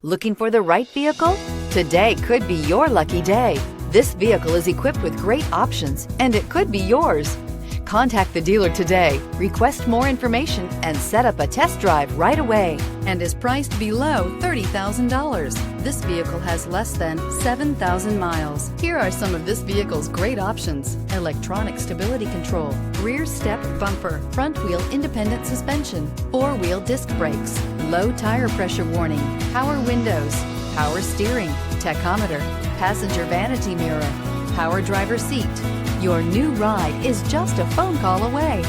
Looking for the right vehicle? Today could be your lucky day. This vehicle is equipped with great options, and it could be yours. Contact the dealer today, request more information, and set up a test drive right away, and is priced below $30,000. This vehicle has less than 7,000 miles. Here are some of this vehicle's great options: electronic stability control, rear step bumper, front wheel independent suspension, four-wheel disc brakes, low tire pressure warning, power windows, power steering, tachometer, passenger vanity mirror, power driver seat. Your new ride is just a phone call away.